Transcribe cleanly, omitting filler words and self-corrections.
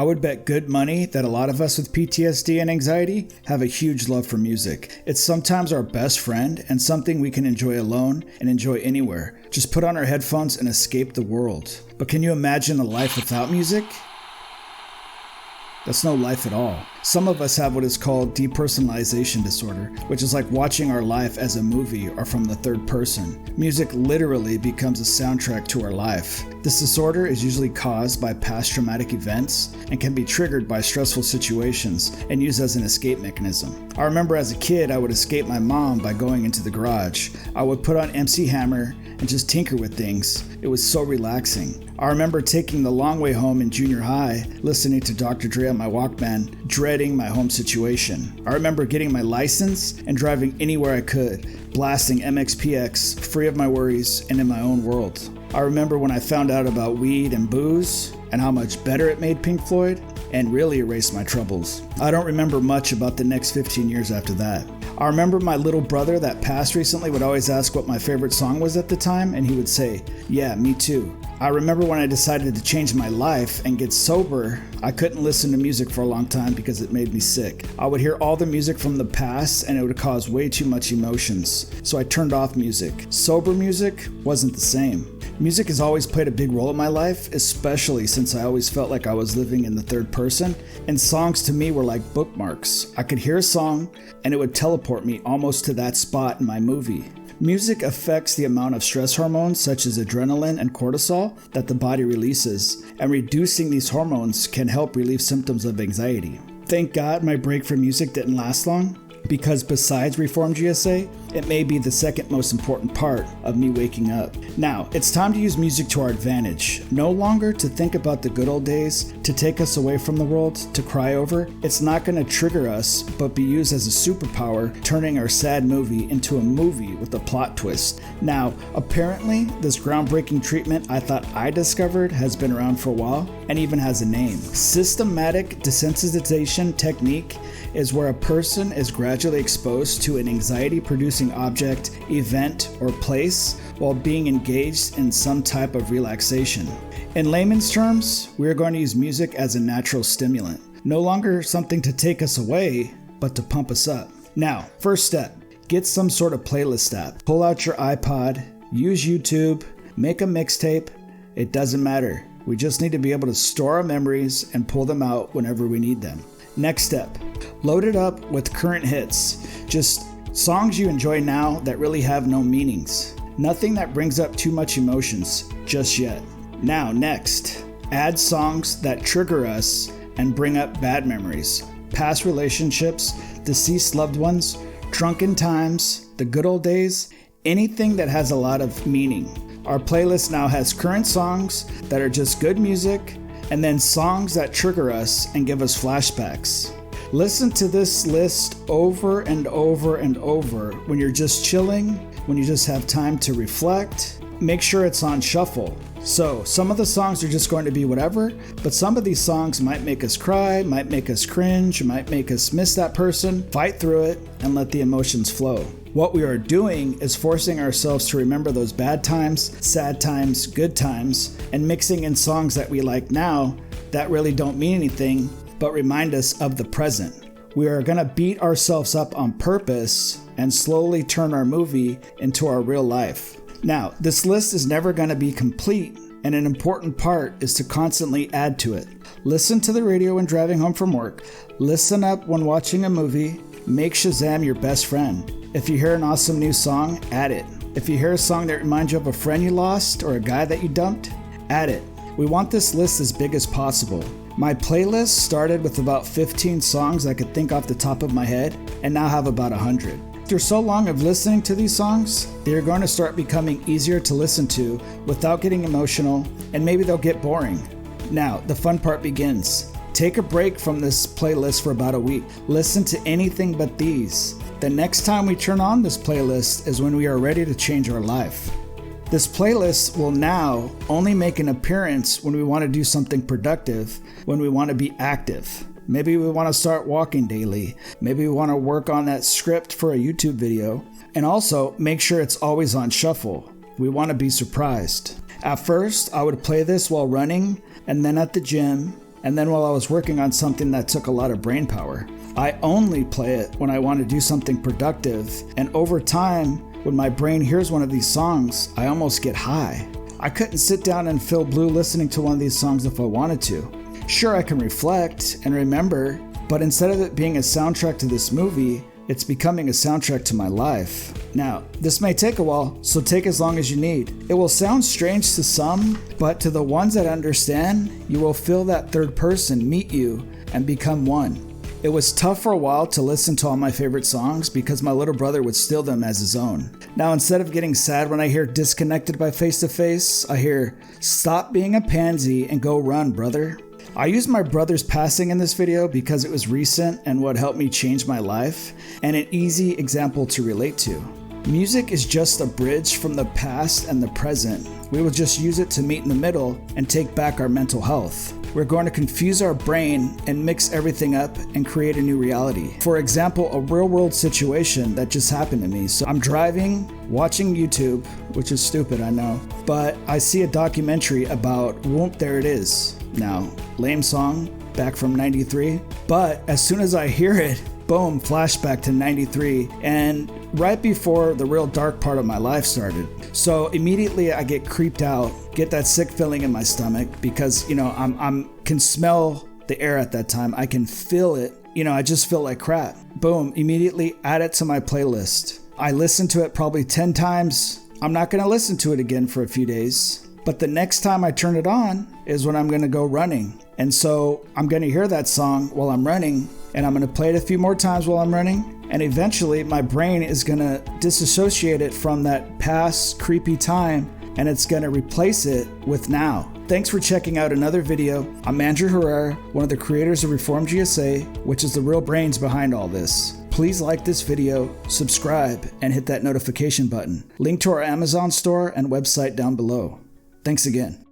would bet good money that a lot of us with PTSD and anxiety have a huge love for music. It's sometimes our best friend and something we can enjoy alone and enjoy anywhere. Just put on our headphones and escape the world. But can you imagine a life without music? That's no life at all. Some of us have what is called depersonalization disorder, which is like watching our life as a movie or from the third person. Music literally becomes a soundtrack to our life. This disorder is usually caused by past traumatic events and can be triggered by stressful situations and used as an escape mechanism. I remember as a kid, I would escape my mom by going into the garage. I would put on MC Hammer and just tinker with things. It was so relaxing. I remember taking the long way home in junior high, listening to Dr. Dre on my Walkman, dreading my home situation. I remember getting my license and driving anywhere I could, blasting MXPX, free of my worries and in my own world. I remember when I found out about weed and booze and how much better it made Pink Floyd and really erased my troubles. I don't remember much about the next 15 years after that. I remember my little brother that passed recently would always ask what my favorite song was at the time, and he would say, "Yeah, me too." I remember when I decided to change my life and get sober, I couldn't listen to music for a long time because it made me sick. I would hear all the music from the past and it would cause way too much emotions. So I turned off music. Sober music wasn't the same. Music has always played a big role in my life, especially since I always felt like I was living in the third person, and songs to me were like bookmarks. I could hear a song and it would teleport me almost to that spot in my movie. Music affects the amount of stress hormones such as adrenaline and cortisol that the body releases, and reducing these hormones can help relieve symptoms of anxiety. Thank God my break from music didn't last long, because besides Reform GSA, it may be the second most important part of me waking up. Now, it's time to use music to our advantage. No longer to think about the good old days, to take us away from the world, to cry over. It's not going to trigger us, but be used as a superpower, turning our sad movie into a movie with a plot twist. Now, apparently, this groundbreaking treatment I thought I discovered has been around for a while and even has a name. Systematic desensitization technique is where a person is gradually exposed to an anxiety-producing object, event, or place while being engaged in some type of relaxation. In layman's terms, we are going to use music as a natural stimulant. No longer something to take us away, but to pump us up. Now, first step, get some sort of playlist app. Pull out your iPod, use YouTube, make a mixtape. It doesn't matter. We just need to be able to store our memories and pull them out whenever we need them. Next step, load it up with current hits. Just songs you enjoy now that really have no meanings. Nothing that brings up too much emotions just yet. Now, next, add songs that trigger us and bring up bad memories, past relationships, deceased loved ones, drunken times, the good old days, anything that has a lot of meaning. Our playlist now has current songs that are just good music, and then songs that trigger us and give us flashbacks. Listen to this list over and over and over when you're just chilling, when you just have time to reflect. Make sure it's on shuffle. So some of the songs are just going to be whatever, but some of these songs might make us cry, might make us cringe, might make us miss that person. Fight through it and let the emotions flow. What we are doing is forcing ourselves to remember those bad times, sad times, good times, and mixing in songs that we like now that really don't mean anything, but remind us of the present. We are going to beat ourselves up on purpose and slowly turn our movie into our real life. Now, this list is never going to be complete, and an important part is to constantly add to it. Listen to the radio when driving home from work. Listen up when watching a movie. Make Shazam your best friend. If you hear an awesome new song, add it. If you hear a song that reminds you of a friend you lost or a guy that you dumped, add it. We want this list as big as possible. My playlist started with about 15 songs I could think off the top of my head and now have about 100. After so long of listening to these songs, they are going to start becoming easier to listen to without getting emotional, and maybe they'll get boring. Now, the fun part begins. Take a break from this playlist for about a week. Listen to anything but these. The next time we turn on this playlist is when we are ready to change our life. This playlist will now only make an appearance when we want to do something productive, when we want to be active. Maybe we want to start walking daily. Maybe we want to work on that script for a YouTube video. And also, make sure it's always on shuffle. We want to be surprised. At first, I would play this while running, and then at the gym, and then while I was working on something that took a lot of brain power. I only play it when I want to do something productive, and over time, when my brain hears one of these songs, I almost get high. I couldn't sit down and feel blue listening to one of these songs if I wanted to. Sure, I can reflect and remember, but instead of it being a soundtrack to this movie, it's becoming a soundtrack to my life. Now, this may take a while, so take as long as you need. It will sound strange to some, but to the ones that understand, you will feel that third person meet you and become one. It was tough for a while to listen to all my favorite songs because my little brother would steal them as his own. Now, instead of getting sad when I hear Disconnected by Face to Face, I hear Stop Being a Pansy and Go Run, Brother. I used my brother's passing in this video because it was recent and what helped me change my life, and an easy example to relate to. Music is just a bridge from the past and the present. We will just use it to meet in the middle and take back our mental health. We're going to confuse our brain and mix everything up and create a new reality. For example, a real-world situation that just happened to me. So I'm driving, watching YouTube, which is stupid, I know, but I see a documentary about Whoop, There It Is. Now, lame song, back from 93, but as soon as I hear it, boom, flashback to 93, and right before the real dark part of my life started. So immediately I get creeped out, get that sick feeling in my stomach because, I'm can smell the air at that time. I can feel it. I just feel like crap. Boom, immediately add it to my playlist. I listened to it probably 10 times. I'm not going to listen to it again for a few days. But the next time I turn it on is when I'm going to go running. And so I'm going to hear that song while I'm running, and I'm going to play it a few more times while I'm running. And eventually my brain is going to disassociate it from that past creepy time, and it's going to replace it with now. Thanks for checking out another video. I'm Andrew Herrera, one of the creators of Reform GSA, which is the real brains behind all this. Please like this video, subscribe, and hit that notification button. Link to our Amazon store and website down below. Thanks again.